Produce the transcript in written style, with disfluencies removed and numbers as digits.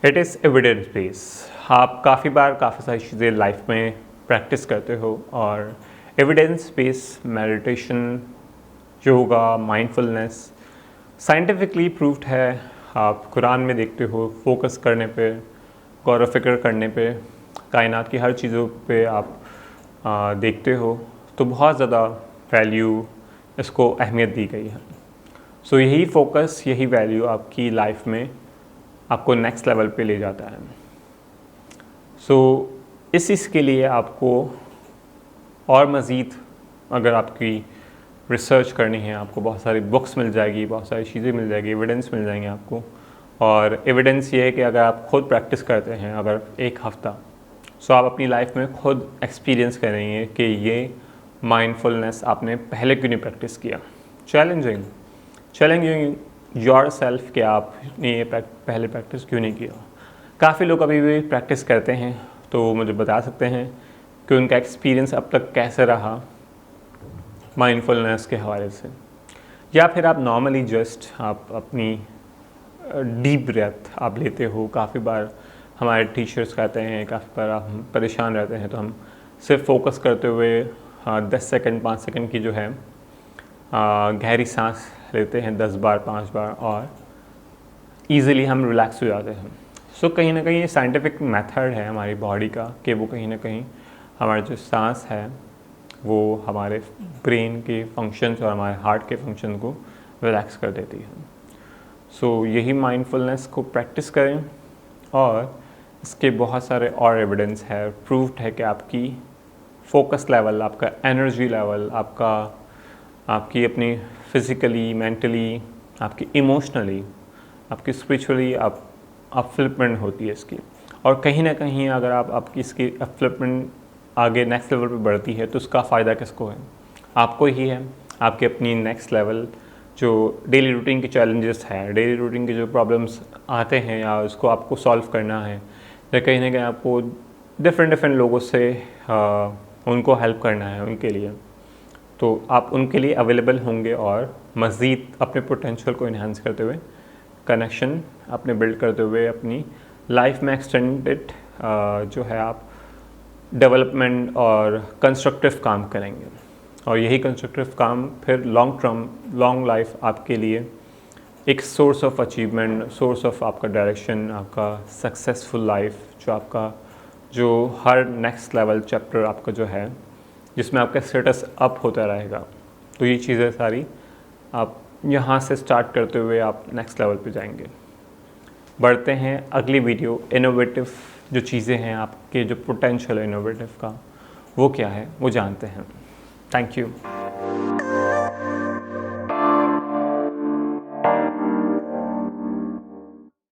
It is evidence base. आप काफ़ी बार काफ़ी सारी चीज़ें लाइफ में प्रैक्टिस करते हो और evidence base meditation, yoga, mindfulness scientifically proved है। आप कुरान में देखते हो, फोकस करने पे, गौर व फिक्र करने पे, कायनात की हर चीज़ों पे आप देखते हो तो बहुत ज़्यादा वैल्यू इसको अहमियत दी गई है। सो यही फोकस, यही वैल्यू आपकी लाइफ में आपको नेक्स्ट लेवल पे ले जाता है। सो इस चीज़ के लिए आपको और मज़ीद अगर आपकी रिसर्च करनी है, आपको बहुत सारी बुक्स मिल जाएगी, बहुत सारी चीज़ें मिल जाएगी, एविडेंस मिल जाएंगे आपको। और एविडेंस ये है कि अगर आप खुद प्रैक्टिस करते हैं अगर एक हफ़्ता, सो आप अपनी लाइफ में खुद एक्सपीरियंस करेंगे कि ये माइंडफुलनेस आपने पहले क्यों नहीं प्रैक्टिस किया। चैलेंजिंग योर सेल्फ कि आपने ये पहले प्रैक्टिस क्यों नहीं किया। काफ़ी लोग अभी भी प्रैक्टिस करते हैं तो मुझे बता सकते हैं कि उनका एक्सपीरियंस अब तक कैसे रहा माइंडफुलनेस के हवाले से। या फिर आप नॉर्मली जस्ट आप अपनी डीप ब्रेथ आप लेते हो। काफ़ी बार हमारे टीचर्स कहते हैं, काफ़ी बार हम परेशान रहते हैं तो हम सिर्फ फोकस करते हुए 10 सेकंड 5 सेकंड की जो है गहरी सांस लेते हैं 10 बार 5 बार और ईज़िली हम रिलैक्स हो जाते हैं। सो कहीं ना कहीं ये साइंटिफिक मेथड है हमारी बॉडी का कि वो कहीं ना कहीं हमारा जो सांस है वो हमारे ब्रेन के फंक्शंस और हमारे हार्ट के फंक्शन को रिलैक्स कर देती है। सो यही माइंडफुलनेस को प्रैक्टिस करें और इसके बहुत सारे और एविडेंस है, प्रूव्ड है कि आपकी फोकस लेवल, आपका एनर्जी लेवल, आपकी अपनी फिज़िकली, मेंटली, आपकी इमोशनली, आपकी स्पिरिचुअली अपफ्लिपमेंट होती है इसकी। और कहीं ना कहीं अगर आपकी इसकी अपफ्लिपमेंट आगे नेक्स्ट लेवल पे बढ़ती है तो उसका फ़ायदा किसको है? आपको ही है। आपके अपनी नेक्स्ट लेवल जो डेली रूटीन के चैलेंजेस हैं, डेली रूटीन के जो प्रॉब्लम्स आते हैं या उसको आपको सॉल्व करना है या कहीं ना कहीं आपको डिफरेंट लोगों से उनको हेल्प करना है उनके लिए, तो आप उनके लिए अवेलेबल होंगे और मज़ीद अपने पोटेंशियल को इन्हांस करते हुए, कनेक्शन अपने बिल्ड करते हुए अपनी लाइफ में एक्सटेंडेड जो है आप डेवलपमेंट और कंस्ट्रक्टिव काम करेंगे। और यही कंस्ट्रक्टिव काम फिर लॉन्ग लाइफ आपके लिए एक source of achievement, source of आपका डायरेक्शन, आपका सक्सेसफुल लाइफ, जो हर नेक्स्ट लेवल चैप्टर आपका जो है जिसमें आपका स्टेटस अप होता रहेगा। तो ये चीज़ें सारी आप यहाँ से स्टार्ट करते हुए आप नेक्स्ट लेवल पे जाएंगे। बढ़ते हैं अगली वीडियो, इनोवेटिव जो चीज़ें हैं आपके जो पोटेंशियल है इनोवेटिव का वो क्या है वो जानते हैं। Thank you.